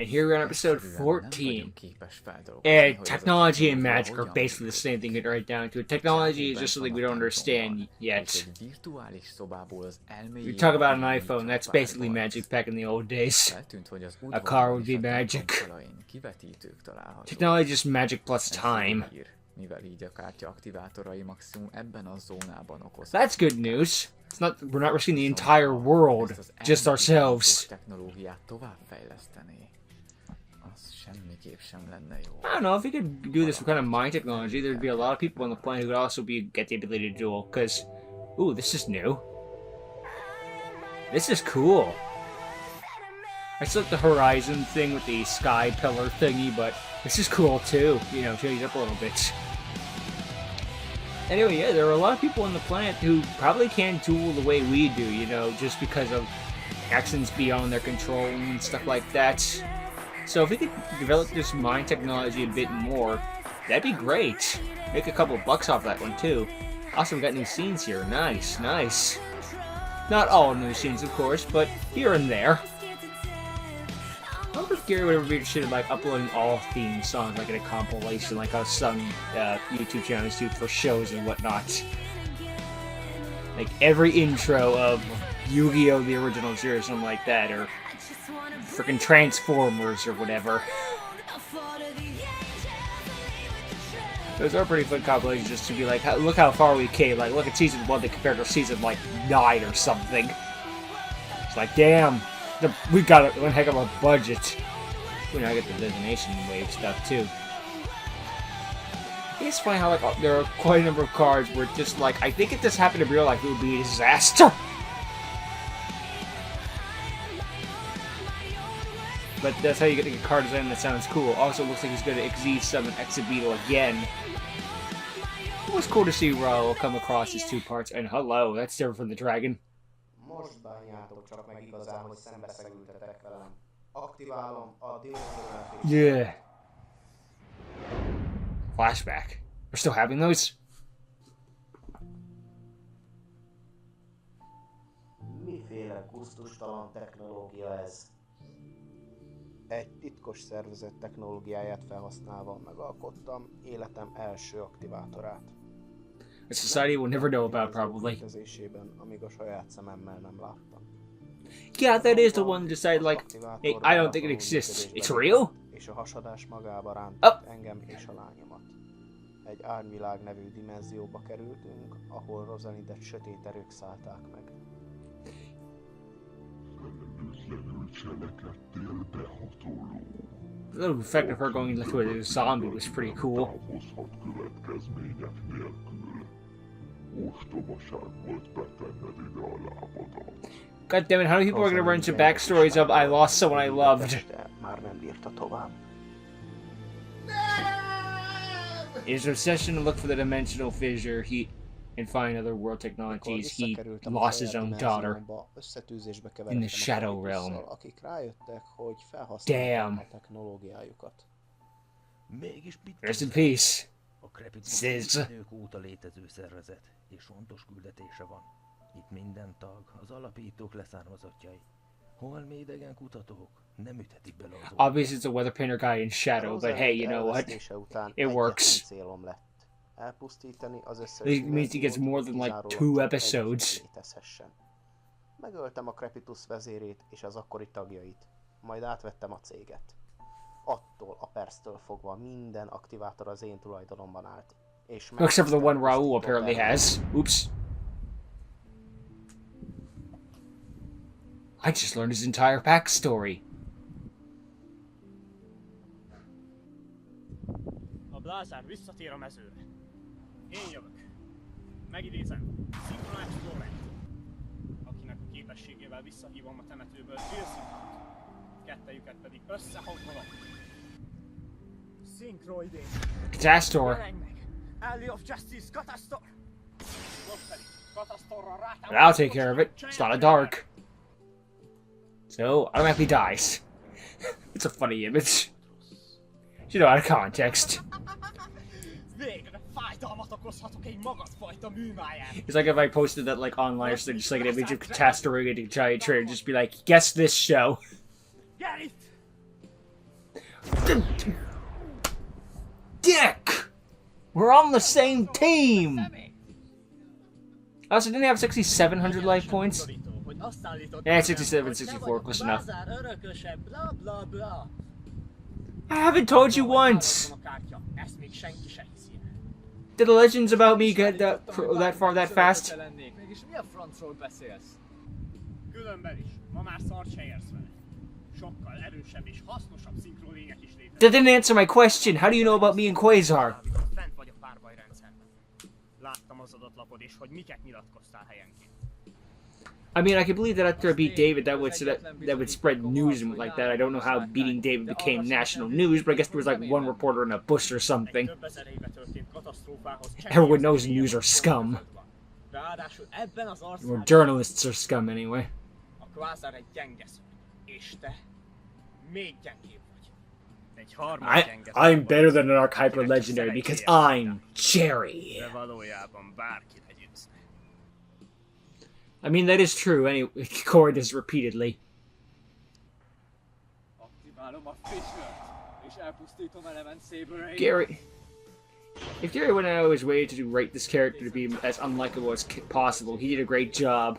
And here we're on episode 14. And technology and magic are basically the same thing right down to it. Technology is just something we don't understand yet. We talk about an iPhone, that's basically magic back in the old days. A car would be magic. Technology is just magic plus time. That's good news. It's not, we're not risking the entire world, just ourselves. I don't know, if we could do this with kind of mind technology, there'd be a lot of people on the planet who would also get the ability to duel, because, ooh, this is new. This is cool. I still like the horizon thing with the sky pillar thingy, but this is cool too, you know, change it up a little bit. Anyway, yeah, there are a lot of people on the planet who probably can't duel the way we do, you know, just because of actions beyond their control and stuff like that. So if we could develop this mind technology a bit more, that'd be great. Make a couple bucks off that one too. Also, we got new scenes here. Nice, nice. Not all new scenes, of course, but here and there. I wonder if Gary would ever be interested in like uploading all theme songs, like in a compilation, like how some YouTube channels do for shows and whatnot. Like every intro of Yu-Gi-Oh! The original series, something like that, or freaking Transformers or whatever. Those are pretty fun compilations just to be like, look how far we came. Like, look at season 1 compared to season like 9 or something. It's like, damn. We got one heck of a budget. You know, I get the designation wave stuff too. It's funny how like there are quite a number of cards where just like I think if this happened in real life, it would be a disaster. But that's how you get a card design that sounds cool. Also, it looks like he's going to Exceed summon Exhibeetle again. It was cool to see Raoul come across his two parts. And hello, that's different from the dragon. Yeah. Flashback. We're still having those? Miféle gusztustalan technológia ez? Egy titkos szervezet technológiáját felhasználva megalkottam életem első aktivátorát. A society will never know about, probably. Amíg a saját szememmel nem láttam. Yeah, that is the one that decided, like, hey, I don't think it exists. It's real? És a hasadás magába rántott engem és a lányomat. Egy árnyvilág nevű dimenzióba kerültünk, ahol Rosalindet sötét erők szállták meg. The little effect of her going into a zombie was pretty cool. God damn it, how many people are going to run into backstories of I lost someone I loved? His obsession to look for the dimensional fissure and find other world technologies, he lost his own daughter in the Shadow Realm. Damn. Rest in peace. Sis. Itt minden tag, az alapítók leszármazottjai. Holmi idegen kutatók nem üthetik bele az Obviously it's a weather painter guy in shadow, but hey, you know what? It works. It means he gets more than like 2 episodes. Megöltem a Crepitus vezérét és az akkori tagjait, majd átvettem a céget. Attól a perctől fogva minden aktivátor az én tulajdonomban állt. Except for the one Raoul apparently has. Oops. I just learned his entire backstory. A blázár visszatér a mezőre. Én jövök. Megidézem. Szinkronációt, akinek a képességével visszahívom a temetőből félszintot. Kettejüket pedig összehangolom. Szinkroidé. Catastor. Alley of Justice, Catastor. I'll take care of it. It's not a dark. So, automatically dies. It's a funny image. You know, out of context. It's like if I posted that like online or something, just like an image of Catastor getting a giant trailer, just be like, guess this show. Dick! We're on the same team! I also didn't have 6,700 life points. Yeah, 67, 64, close enough. I haven't told you once! Did the legends about me get that far that fast? Különben is, ma már szart se érsz vele. Sokkal erősebb és hasznosabb szinkronlények is léteznek. That didn't answer my question. How do you know about me and Quasar? Fent vagy a párbajrendszerben. Láttam az adatlapod és hogy miket nyilatkoztál helyenként. I mean, I can believe that after I beat David, that would spread news like that. I don't know how beating David became national news, but I guess there was like one reporter in a bush or something. Everyone knows news are scum. Or journalists are scum anyway. A Quasar egy gyenge szörny, és te még gyengébb vagy. Egy harmad gyenge szörny. I'm better than an Archehyper Legendary because I'm Jerry. De valójában bárki legyőzne. I mean, that is true. Anyway, Corey does repeatedly. Gary. If Gary went out of his way to write this character to be as unlikable as possible, he did a great job.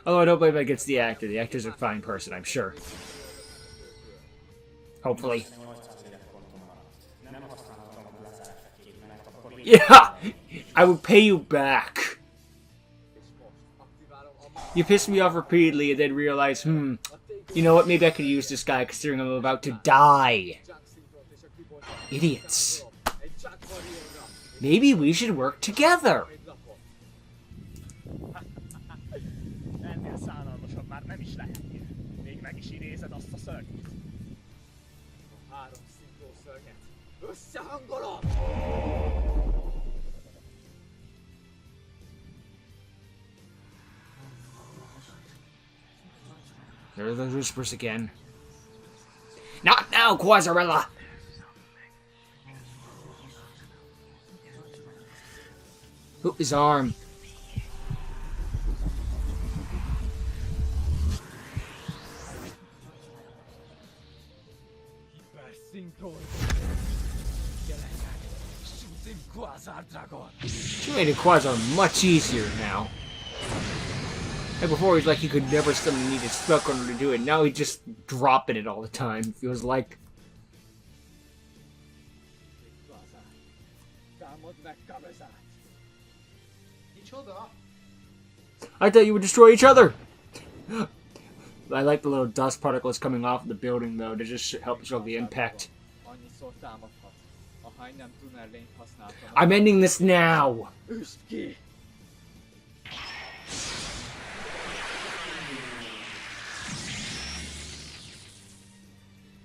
Although I don't blame him against the actor. The actor's a fine person, I'm sure. Hopefully. Yeah! I would pay you back. You pissed me off repeatedly and then realized, you know what, maybe I could use this guy considering I'm about to die. Idiots. Maybe we should work together. Ennél szánalmasabb már nem is lehetnél. Még meg is idézed azt a szörnyet. A három szikró szörnyet összehangolom! There are those whispers again. Not now, Quasarella! Oh, his arm. She made a Quasar much easier now. And before he was like he could never summon needed spell in order to do it. Now he's just dropping it all the time. Feels like. I thought you would destroy each other. I like the little dust particles coming off the building though to just help show the impact. I'm ending this now.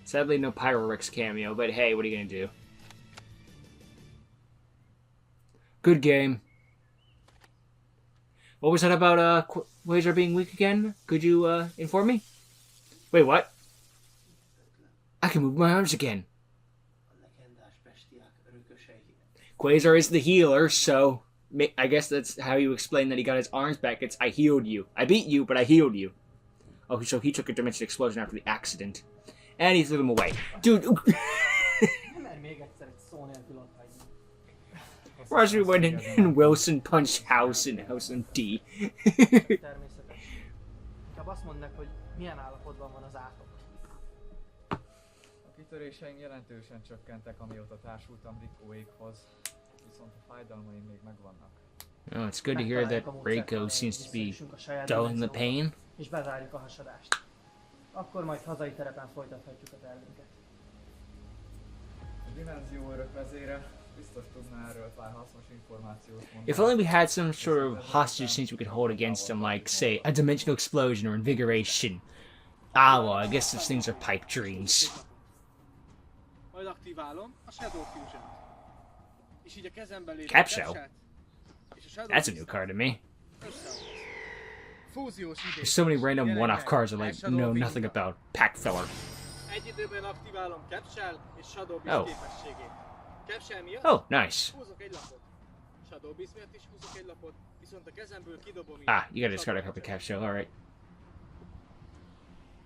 Sadly, no Pyrorex cameo, but hey, what are you gonna do? Good game. What was that about, Quasar being weak again? Could you, inform me? Wait, what? I can move my arms again. Quasar is the healer, so I guess that's how you explain that he got his arms back. It's, I healed you. I beat you, but I healed you. Oh, so he took a dimension explosion after the accident. And he threw them away. Dude! Roger went in and Wilson punched House in House and D. Töréseim jelentősen csökkentek, amióta társultam Ricoékhoz, viszont a fájdalmaim még megvannak. Oh, it's good to hear that Reiko seems to be dulling the pain. És bezárjuk a hasadást. Akkor majd hazai terepen folytathatjuk a tervünket. A dimenzió örök vezére biztos tudná erről pár hasznos információt mondani. If only we had some sort of hostage things we could hold against him, like, say, a dimensional explosion or invigoration. Ah, well, I guess such things are pipe dreams. Majd aktiválom a Shadow Fusion. És így a kezemben lévő Capshell? és a Shadow That's a new card to me. Fúziós idő. There's so many random one-off cards I like know nothing about. Pack filler. Egy időben aktiválom Capshell és Shadow Beast Oh. képességét. Capshell miatt Oh, nice. húzok egy lapot. Shadow Beast miatt is húzok egy lapot, viszont a kezemből kidobom így. Ah, you gotta discard a copy of Capsule, alright.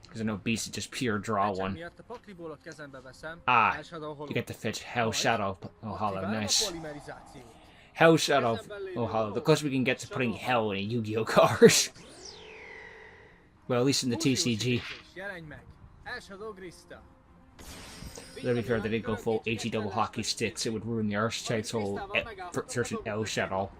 Because I know Beast is just pure draw one. Miatt a pakliból a kezembe veszem, Ah, Elshadow you Hollow. get to fetch Hell Shadow. Oh, Hollow, Aktiválom a nice. polimerizációt. Hell Shadow. Oh, Hollow. The closer we can get to putting Hell in a Yu-Gi-Oh card. Well, at least in the TCG. Jelenj meg! Elshadow Grista. To be fair, they did go full HE double hockey sticks. It would ruin the Archetype's whole certain L Shadow.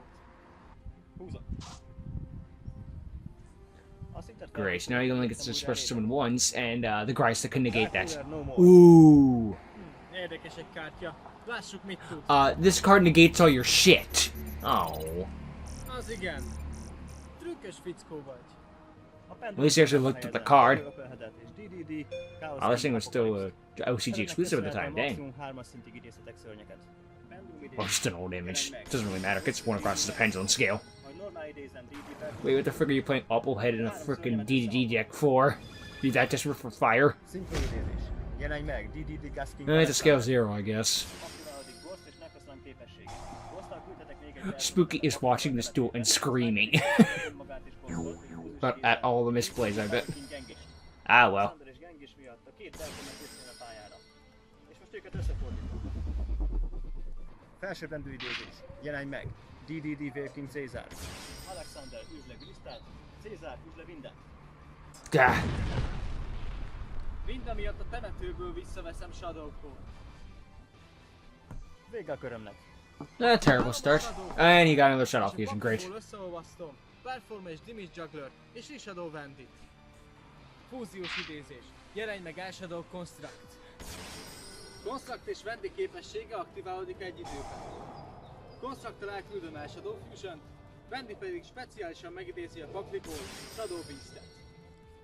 Great. Now you only get to special summon once, and the Grysta can negate that. Ooh. Érdekes egy kártya. Lássuk mit tud. This card negates all your shit. Oh. Az igen. Trükkös fickó vagy. At least you actually looked at the card. Oh, this thing was still OCG exclusive at the time, dang. Well, just an old image. Doesn't really matter. Gets worn across the pendulum scale. Wait, what the frick are you playing Opplehead in a frickin' DDD deck for? Be that desperate for fire? It's a scale 0, I guess. Spooky is watching this duel and screaming. But at all the misplays, I bet. Ah, well. Felsőbbrendű idézés. Jelenj meg! DDD King Cézár. Alexander, üzle Grisztát. Cézár, üzle Vindát. Gah. Vinda miatt a temetőből visszaveszem Shadowcore. Vége a körömnek. Terrible start. And he got another Shadow Fusion, great. Összeolvasztom Performa és Dimage Juggler és Rishadow Vandit. Fúziós idézés. Jelenj meg Elshadow Construct. Construct és Vandi képessége aktiválódik egy időben. Construct-tal elküldöm Elshadow Fusion-t, Vandi pedig speciálisan megidézi a pakliból Shadow Beast-et.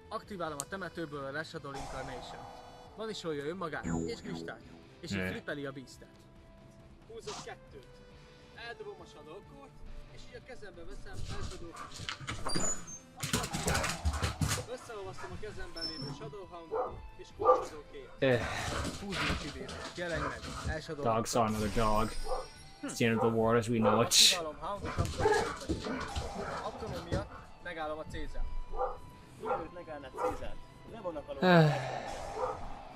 Aktiválom a temetőből a Reshadow Incarnation-t. Vanisolja önmagát és kristályt, és így flippeli a Beast-et. Húzok 2-t. Eldobom a Shadow Core-t, és így a kezembe veszem Elshadow Fusion-t. Összeolvasztom a kezemben lévő Shadow Hound-ot, és Core Shadow Chaos. Fúziós idézés. Jelenj meg! Elshadow Dog saw another dog. It's the end of the world as we know it. Aktiválom Hound-ot, autonómia, megállom a Cézár. Mielőtt megállnád Cézárt, levonnak a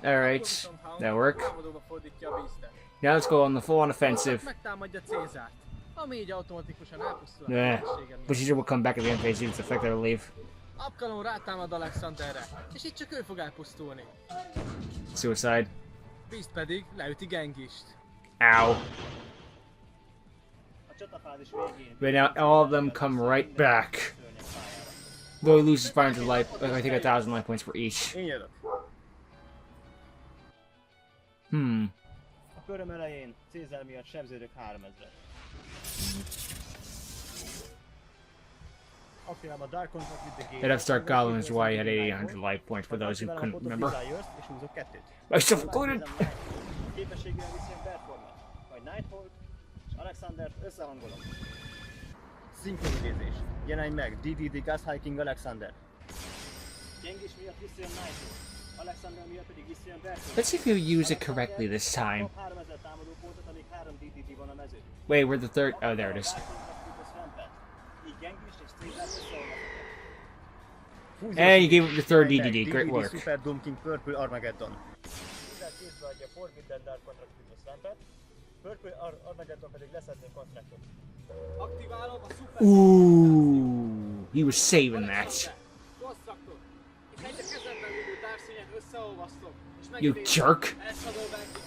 Alright, that work. Támadóba fordítja a Beast-et. Now let's go on the full-on offensive. Megtámadja Cézárt, ami így automatikusan elpusztul a Yeah, képességem but she will come back at the end phase due to the fact that I leave. Abkalon rátámad Alexanderre, és így csak ő fog elpusztulni. Suicide. Beast pedig leüti Gengist. Ow. a csatafázis végén. But now all of them come right back. Though he loses 500 life, I think 1,000 life points for each. Én jövök. A köröm elején Cézár miatt sebződök 3000-re. Aktiválom a Dark Contract with the Gate. That Upstart Goblin is why he had 800 life points for those who couldn't remember. És húzok 2-t. Myself included! A képességével viszont Performát, majd Nighthold és Alexandert összehangolom. Szinkron idézés. Jelenj meg, DDD Gas Hiking Alexander. Gengis miatt visszajön Nighthold. Alexander miatt pedig visszajön Performát. Let's see if you use it correctly this time. Kap 3000 támadó pontot, amíg 3 DDD van a mezőn. Wait, where's the third? Oh, there it is. Így Gengis és Cézár összehangolom. And you gave up your third DDD. Great work. Super Doom King Purple Armageddon. Cézár kézbe adja Forbidden Dark Contract with the Rampet. Purple Armageddon pedig leszedné kontraktot. Aktiválom a Super Ooh, he was saving that. Constructot, és egy a kezemben lévő társzínyen összeolvasztom, és You megidézem jerk. Elshadow Vandit.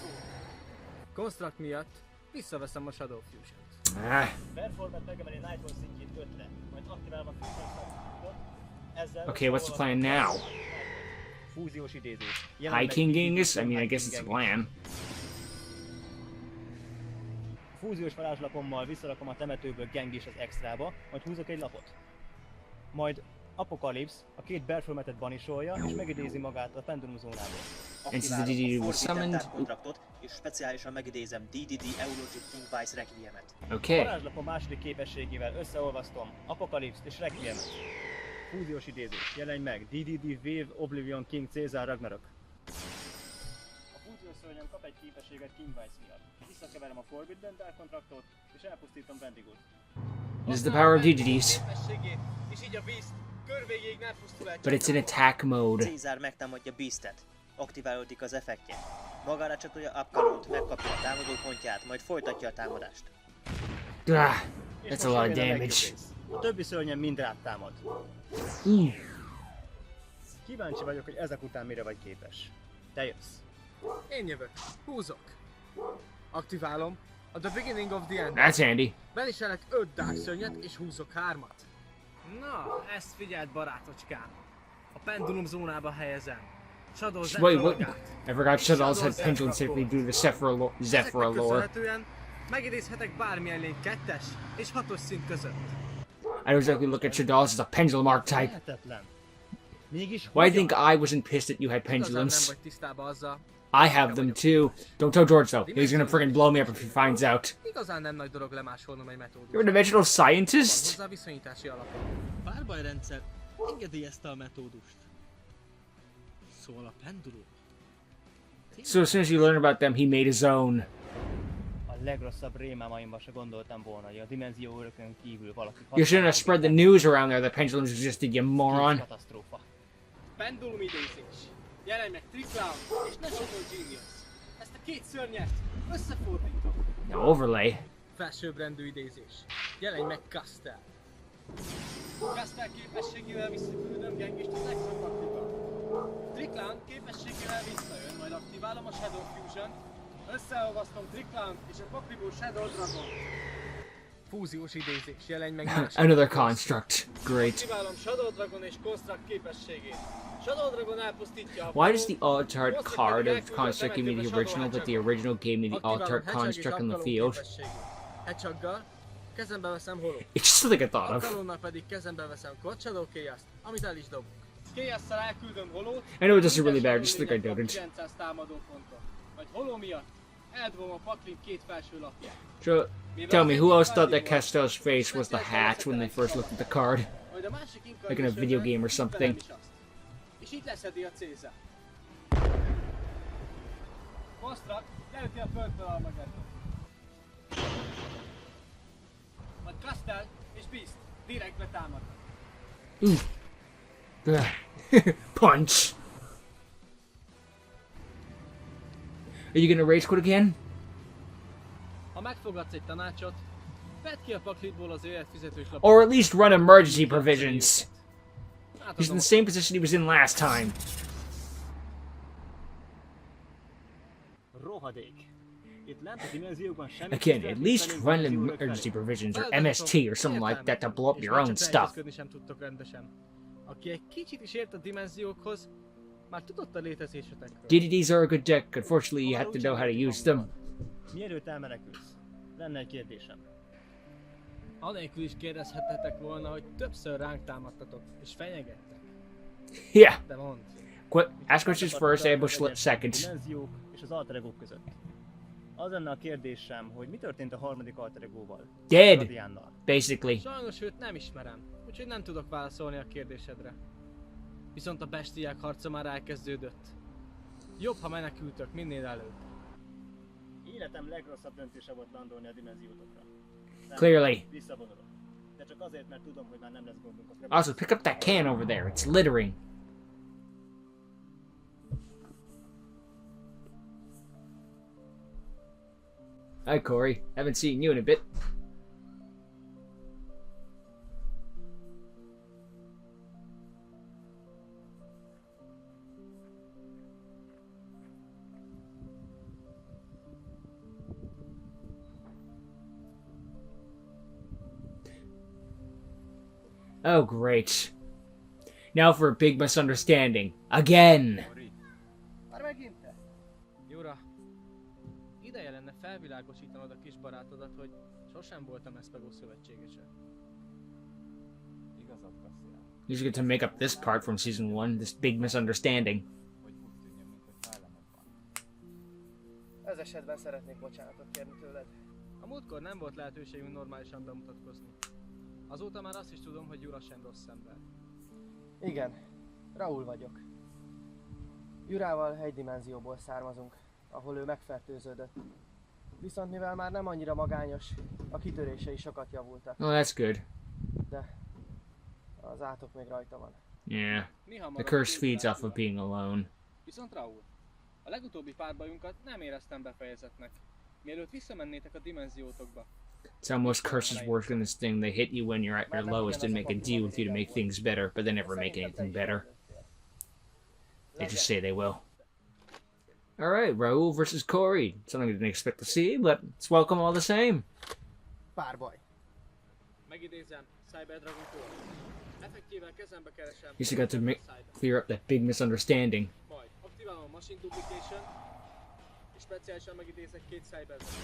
Construct miatt visszaveszem a Shadow Fusion-t. Ah, Performant megemeli Nighthold szintjét 5-re, majd aktiválva a Fusion Substitute-ot, ezzel okay, what's the plan now? fúziós idézés. Hiking Genghis? I mean, I guess it's a plan. Fúziós varázslapommal visszarakom a temetőből Gengis az extrába, majd húzok egy lapot. Majd Apocalypse a 2 Performatet banisolja, és megidézi magát a Pendulum zónából. And since the DDD was summoned, kontraktot, és speciálisan megidézem DDD Eulogic King Vice Requiemet. okay. Varázslapom második képességével összeolvasztom Apocalypse-t és Requiemet. Fúziós idézés. Jelenj meg, DDD Wave Oblivion King Cézár Ragnarok. A fúziós szörnyem kap egy képességet King Vice miatt. Visszakeverem a Forbidden Dark Contractot, és elpusztítom Bendigot. This is the power of DDDs. Képességét, és így a Beast kör végéig nem pusztul el. But it's in attack mode. Cézár megtámadja Beastet. Aktiválódik az effektje. Magára csatolja Abkalont, megkapja a támadó pontját, majd folytatja a támadást. Ah, És that's a most lot of jön a legjobb damage. rész. A többi szörnyen mind rád támad. Kíváncsi vagyok, hogy ezek után mire vagy képes. Te jössz. Én jövök. Húzok. Aktiválom a The Beginning of the End. That's handy. Beliselek 5 dark szörnyet és húzok 3-at. Na, ezt figyeld barátocskám. A pendulum zónába helyezem. Shadow Wait, what? Zephyrologát. I forgot Shadows had pendulum safely due to the Zephyr Ezeknek lore. köszönhetően megidézhetek bármilyen lény 2-es és 6-os szint között. I don't exactly look at Shadows as a pendulum archetype. Lehetetlen. Mégis Why I hogyan? think I wasn't pissed that you had Igazán nem pendulums. vagy tisztában azzal. I have them too. Don't tell George though. He's gonna friggin' blow me up if he finds out. Igazán nem nagy dolog lemásolnom egy metódust. You're a dimensional Van scientist? hozzá viszonyítási alapja. Párbajrendszer engedélyezte a metódust. Szóval a pendulum. So as soon as you learn about them, he made his own. A legrosszabb rémámaimba se gondoltam volna, hogy a dimenzió örökön kívül valaki... You shouldn't have spread the news around there that pendulums existed, you moron. Katasztrófa. Pendulum idézés. Jelenj meg Triclown és National Genius. Ezt a két szörnyet összefordítom. No overlay. Felsőbbrendű idézés. Jelenj meg Castel. Castel képességével visszaküldöm Gengist az Exo-taktika. Triclown képességével visszajön, majd aktiválom a Shadow Fusion. Összeolvasztom Triclown és a pakliból Shadow Dragon. Fúziós idézés. Jelenj meg National Another Genius. construct. Great. Aktiválom Shadow Dragon és Construct képességét. Shadow Dragon elpusztítja a Why does the alternate card of construct give me the original, but the original gave me the alternate construct in the field? Hedgehoggal kezembe veszem Hollow. It's just something I thought of. Abkalonnal pedig kezembe veszem Quad Shadow Chaos-t, amit el is dobok. Chaos-szal elküldöm Hollow-t. I know it doesn't really matter, just like I noted. 900 támadó pontot. Majd Hollow miatt eldobom a paklin két felső lapját. So, tell me, who else thought that Castell's face was the hat when they first looked at the card? Majd a másik Like in a video game or something. És itt leszedi a Cézár. Construct leüti a földből a magettot. Majd Castel és Beast direktbe támadnak. Punch! Are you gonna rage quit again? Ha megfogadsz egy tanácsot, vedd ki a paklitból az életfizetős lapot. Or at least run emergency provisions. He's in the same position he was in last time. Rohadék. Itt lent a dimenziókban semmi... Again, at least run emergency provisions or MST or something like that to blow up your own stuff. Sem tudtok rendesen. Aki egy kicsit is ért a dimenziókhoz, már tudott a létezésetekről. DDDs are a good deck, unfortunately you have to know how to use them. Mielőtt elmenekülsz, lenne egy kérdésem. Anélkül is kérdezhetetek volna, hogy többször ránk támadtatok, és fenyegettek. Yeah. De mondd. Ask questions first, ambush second. Dimenziók és az alter egók között. Az lenne a kérdésem, hogy mi történt a harmadik alter egóval? Dead, Radiánnal. basically. Sajnos őt nem ismerem, úgyhogy nem tudok válaszolni a kérdésedre. Viszont a bestiák harca már elkezdődött. Jobb, ha menekültök minél előbb. Életem legrosszabb döntése volt landolni a dimenziótokra. Clearly. Visszavonulok. De csak azért, mert tudom, hogy már nem lesz gondunk a Also, pick up that can over there, it's littering. Hi Corey, haven't seen you in a bit. Oh great. Now for a big misunderstanding. Again! Már megint te? Jura, ideje lenne felvilágosítanod a kis barátodat, hogy sosem voltam Espego szövetségese. Igazad, Cassiel. You should get to make up this part from season 1, this big misunderstanding. Hogy úgy tűnjön, mintha fellemed van. Ez esetben szeretnék bocsánatot kérni tőled. A múltkor nem volt lehetőségünk normálisan bemutatkozni. Azóta már azt is tudom, hogy Jura sem rossz ember. Igen, Raúl vagyok. Jurával egy dimenzióból származunk, ahol ő megfertőződött. Viszont mivel már nem annyira magányos, a kitörései sokat javultak. Oh, that's good. De a Az átok még rajta van. Yeah. Mi The hamarabb curse végül feeds off of elhullunk. being alone. Viszont Raúl, a legutóbbi párbajunkat nem éreztem befejezetnek. Mielőtt visszamennétek a dimenziótokba. It's almost curses worse than this thing. They hit you when you're at your lowest and make a deal with you to make things better, but they never make anything better. They just say they will. Alright, Raul versus Corey. Something I didn't expect to see, but it's welcome all the same. Párbaj. Megidézem, Cyberdragon Core. Effektjével kezembe keresem. You still got to clear up that big misunderstanding. Majd aktiválom a Machine Duplication, és speciálisan megidézek 2 Cyberdragon.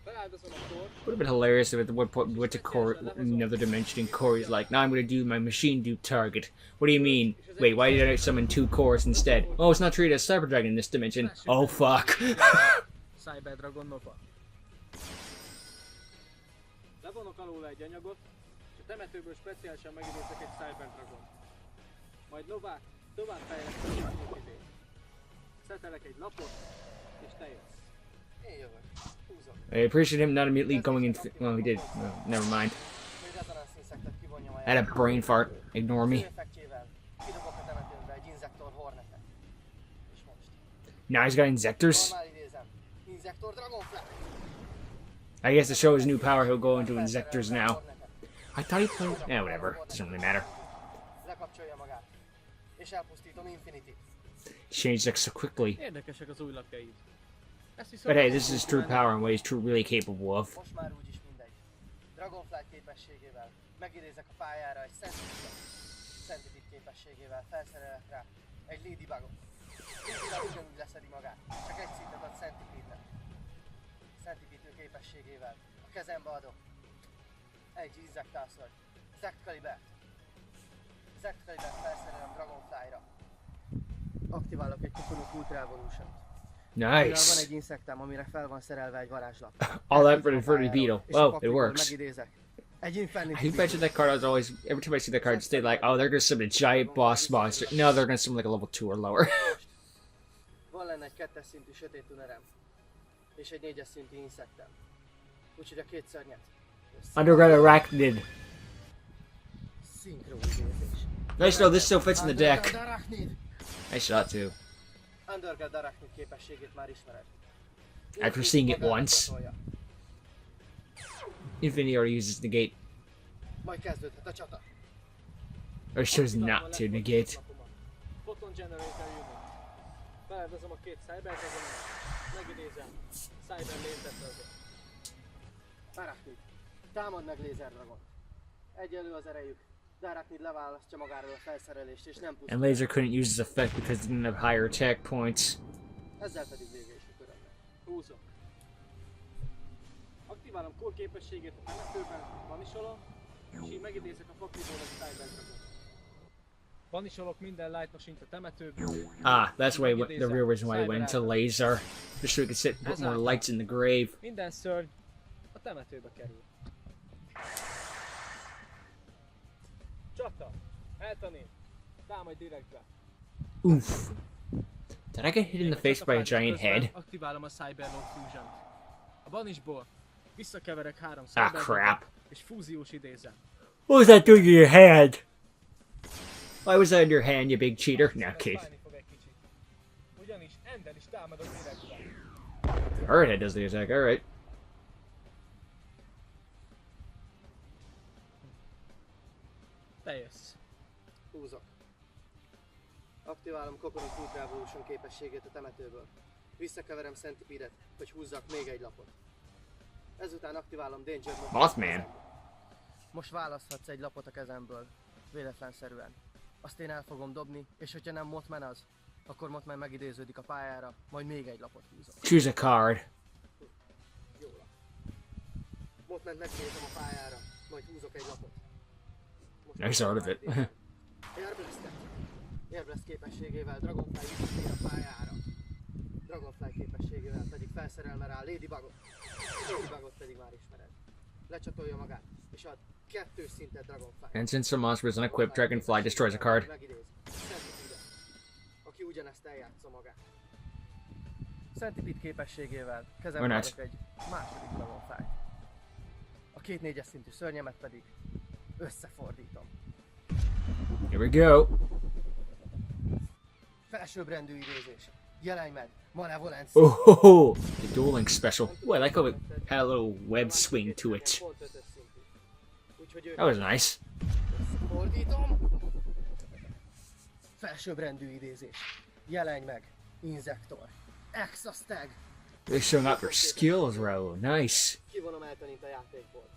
Feláldozom a Core. Would have been hilarious if at one point we went to Corey, another dimension, and Corey's like, now I'm going to do my machine dupe target. What do you mean? Wait, why did I summon 2 cores instead? Oh, it's not treated as Cyber Dragon in this dimension. Oh, fuck. Cyberdragon Nova. Levonok alóla egy anyagot, és a temetőből speciálisan megidézek egy Cyberdragon. Majd Novát tovább fejlesztem a Nova-idét. Szetelek egy lapot, és te jössz. Én jövök. Húzom. I appreciate him not immediately going in. Well, he did. Well, never mind. Még rezonansz inszektet kivonjam a I had a brain fart. Ignore me. effektjével kidobok a temetőmbe egy inzektor hornetet. És most. Now he's got injectors. Normál idézem. Inzektor Dragonfly. I guess to show his new power, he'll go into injectors now. I thought he played. Yeah, whatever. Doesn't really matter. Lekapcsolja magát. És elpusztítom Infinity. Changed like so quickly. Érdekesek az új lapjaid. Ezt viszont But hey, this is his true power and what he's really capable of. Most már úgyis mindegy. Dragonfly képességével megidézek a pályára egy Centipede. Centipede képességével felszerelek rá egy Ladybugot. Ladybug ugyanúgy leszedi magát, csak egy szintet ad Centipede-nek. Centipede képességével a kezembe adok egy Injectászor, Zect Calibert. Zect Calibert felszerelem Dragonfly-ra. Aktiválok egy Coconut Ultra Evolution-t. Van Nice. egy inszektem, amire fel van szerelve egy varázslat. All that for the Infinity Beetle. És a Oh, it pakliból works. megidézek egy Infinity I mentioned that card. I was always every time I see that card, stay like, oh, they're gonna summon a giant boss monster. No, they're gonna summon like a level 2 or lower. Van lenne egy 2-es szintű sötét tunerem. És egy 4-es szintű inszektem. Úgyhogy a két szörnyet. Underground Arachnid. Szinkronizés. Nice to know this still fits in the deck. Underground Arachnid. Nice shot too. Underground Arachnid képességét már ismered. After seeing it once, Infinity already uses negate, Majd kezdődhet a csata. or chooses not to negate. Photon Generator Unit. Feláldozom a 2 Cyberdragonon, megidézem Cyber Laser Dragon. Arachnid. Támad meg Laser Dragon. Egyelő az erejük. De Arachnid leválasztja magáról a felszerelést és nem pusztul. And Laser couldn't use this effect because it didn't have higher attack points. Ezzel pedig vége is a körömnek. Húzom. Aktiválom core képességét a temetőben, vanisolom, és így megidézek a pakliból egy Cyberdragon. Vanisolok minden light machine-t a temetőből. Ah, that's why the real reason why he went to Laser, just so he could sit and put more lights in the grave. Minden szörny a temetőbe kerül. Csata! Eltanén! Támadj direktbe! Oof. Did I get hit in the face by a giant head? Aktiválom a Cyberlord Fusion-t. A banisból visszakeverek 3 Ah, Cyberdragon crap. és fúziós idézem. What was that doing in your hand? Why was that in your hand, you big cheater? No, kid. Fájni fog egy kicsit. Ugyanis Enden is támadok direktbe. Alright, that does the attack, alright. Te jössz. Húzok. Aktiválom Coconut Ultra Evolution képességét a temetőből. Visszakeverem Centipede-et, hogy húzzak még egy lapot. Ezután aktiválom Danger Mode. Mothman. Most választhatsz egy lapot a kezemből, véletlenszerűen. Azt én el fogom dobni, és hogyha nem Mothman az, akkor Mothman megidéződik a pályára, majd még egy lapot húzok. Choose a card. Jó lap. Mothman megidézem a pályára, majd húzok egy lapot. Most Nice out of it. Airblast-et. Airblast képességével Dragonfly visszatér a pályára. Dragonfly képességével pedig felszerelme rá Ladybugot. Ladybugot pedig már ismered. Lecsatolja magát, és ad 2 szintet Dragonfly. And since some monster is unequipped, Dragonfly destroys a card. Megidéz. Centipede, aki ugyanezt eljátsza magát. Centipede képességével kezembe Nice. adok egy második Dragonfly. A 2 4-es szintű szörnyemet pedig Összefordítom. Here we go. Felsőbbrendű idézés. Jelenj meg, malevolence. Oh, the Duel Link special. Ooh, I like how it had a little web swing to it. Pont 5-ös szintű. Úgyhogy That was nice. Összefordítom. Felsőbbrendű idézés. Jelenj meg, inzektor. Exastag. They're showing off their skills, Raul. Nice. Kivonom Eltonint a játékból.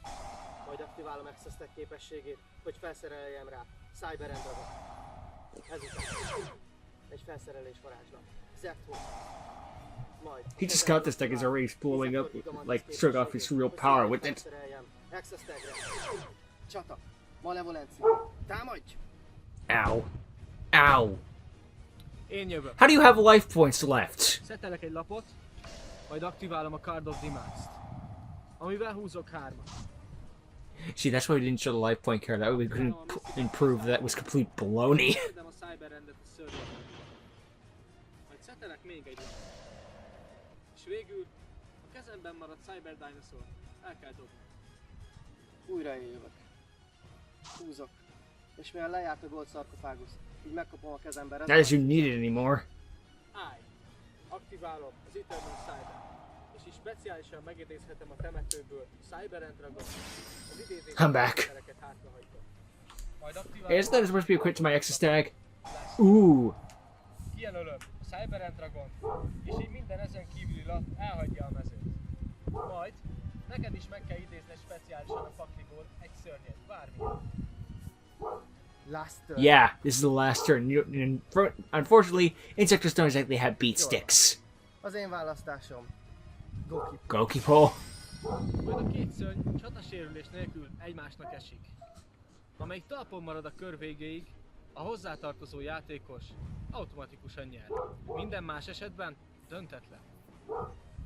Majd aktiválom Exastag képességét, hogy felszereljem rá Cyber Endragot. Ezután egy felszerelés varázslat. Zepthol. Majd He just got this thing is already blowing up, like showing off his real power with it. Exastagre. Csata. Malevolencia. Támadj! Ow. Ow. Én jövök. How do you have life points left? Szettelek egy lapot, majd aktiválom a Card of Demise-t, amivel húzok 3-at. See, that's why we didn't show the life point card. That way we couldn't improve that was complete baloney. Szedem a Cyberrendet a szörnyetben. Majd szettelek még egy lapot. És végül a kezemben maradt Cyber Dinosaur el kell dobni. Újra én jövök. Húzok. És mivel lejárt a Gold szarkofágusz, így megkapom a kezembe Not as you need it anymore. Állj! Aktiválom az Eternal Cyber. És így speciálisan megidézhetem a temetőből Cyber Endragot. Az idézés I'm back. hátrahagyva. Majd aktiválom Isn't that supposed to be equipped to my Exostag? Ooh. kijelölöm a Cyber Endragon, és így minden ezen kívüli lap elhagyja a mezőt. Majd neked is meg kell idézned speciálisan a pakliból egy szörnyet, bármilyen. Last turn. Yeah, this is the last turn. Unfortunately, Insectors don't exactly have beat sticks. Az én választásom. Goki. Goki-pole. Majd a két szörny csatasérülés nélkül egymásnak esik. Amelyik talpon marad a kör végéig, a hozzátartozó játékos automatikusan nyer. Minden más esetben döntetlen.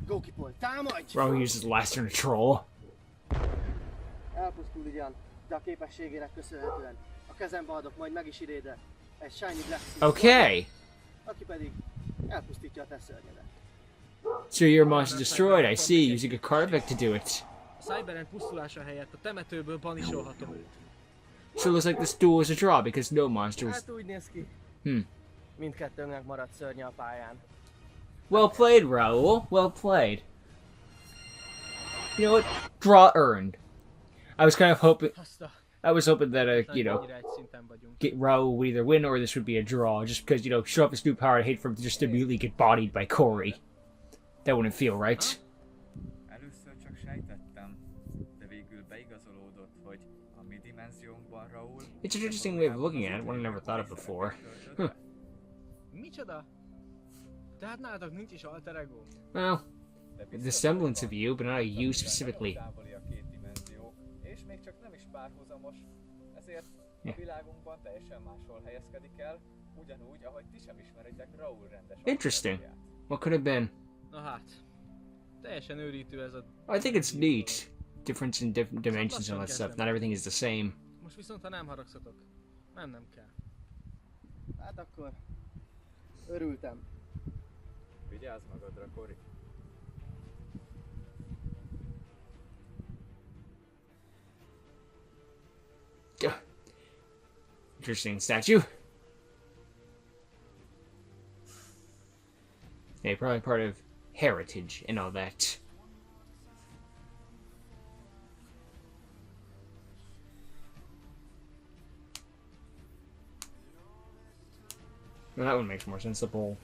Gokipol, támadj! Raul uses the last turn to troll. Elpusztul ugyan, de a képességének köszönhetően. A kezembe adok majd meg is idéde egy Shiny Black Sea, Okay. aki pedig elpusztítja a te szörnyedet. So your monster destroyed, I see, using a card effect to do it. A Cyberend pusztulása helyett a temetőből banisolhatom őt. So it looks like this duel is a draw because no monster was... Hát úgy néz ki. Hmm. Mindkettőnknek maradt szörnye a pályán. Well played, Raul. Well played. You know what? Draw earned. I was kind of hoping... I was hoping that, you know, Annyira egy szinten vagyunk. Raul would either win or this would be a draw, just because, you know, show up his new power, I'd hate for him to just immediately get bodied by Corey. That wouldn't feel right. Először csak sejtettem, de végül beigazolódott, hogy a mi dimenziónkban Raul... It's an interesting way of looking at it, one I never thought of before. Huh. Micsoda? Tehát nálatok nincs is alter ego? Well, the semblance of you, but not you specifically. Távoli a két dimenzió, és még csak nem is párhuzamos, ezért a világunkban teljesen máshol helyezkedik el, ugyanúgy, ahogy ti sem ismeritek Raul rendes Interesting. What could have been? Na hát, teljesen őrítő ez a... I think it's neat. Difference in different dimensions and all that stuff. Not everything is the same. Most viszont, ha nem haragszatok, mennem kell. Hát akkor... Örültem. Vigyázz magadra, Cory. Interesting statue. Yeah, probably part of heritage and all that. Well, that one makes more sense. The bowl.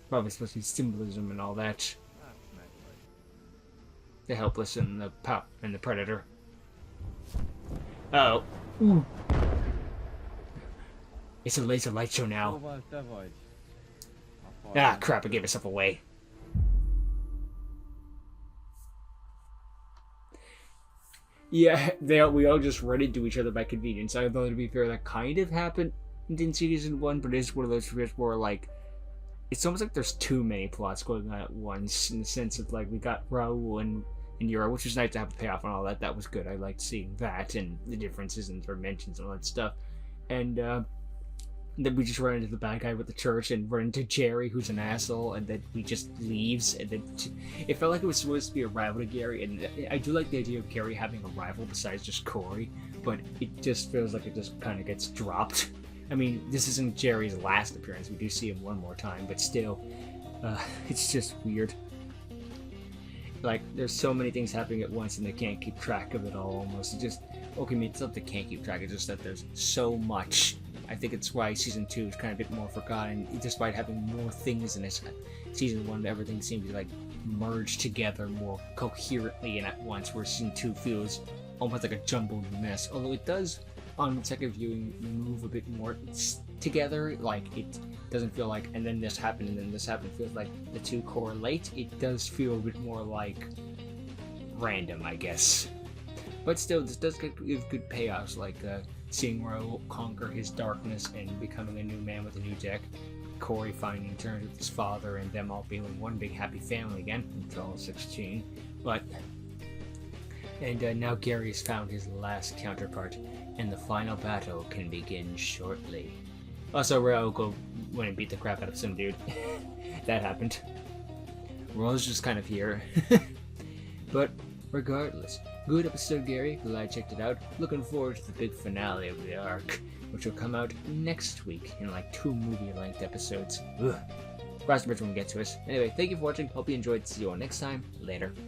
Probably supposed to be symbolism and all that. The helpless and the and the predator. Uh oh. Ooh. It's a laser light show now. Ah, crap, I gave myself away. Yeah, we all just run into each other by convenience. I thought, to be fair, that kind of happened in Season 1, but it's one of those bits where, like, it's almost like there's too many plots going on at once, in the sense of, like, we got Raul and Yura, which was nice to have a payoff and all that. That was good. I liked seeing that and the differences in dimensions and all that stuff. And, then we just run into the bad guy with the church and run into Jerry, who's an asshole, and then he just leaves. And then it felt like it was supposed to be a rival to Gary, and I do like the idea of Gary having a rival besides just Corey, but it just feels like it just kind of gets dropped. I mean, this isn't Jerry's last appearance. We do see him one more time, but still, it's just weird. Like, there's so many things happening at once and they can't keep track of it all almost. It just, okay, I mean, it's not that they can't keep track, it's just that there's so much. I think it's why Season 2 is kind of a bit more forgotten, despite having more things in it. Season 1, everything seems to like merge together more coherently and at once, where Season 2 feels almost like a jumbled mess. Although it does, on second viewing, move a bit more together. Like, it doesn't feel like, and then this happened, and then this happened. It feels like the two correlate. It does feel a bit more like random, I guess. But still, this does give good payoffs, like seeing Ro conquer his darkness and becoming a new man with a new deck. Corey finding terms with his father, and them all being one big happy family again until 16. And now Gary has found his last counterpart, and the final battle can begin shortly. Also, Ro went and beat the crap out of some dude. That happened. Ro's just kind of here. But regardless, good episode, Gary. Glad I checked it out. Looking forward to the big finale of the arc, which will come out next week in like 2 movie-length episodes. Ugh. Cross the bridge when we get to it. Anyway, thank you for watching. Hope you enjoyed. See you all next time. Later.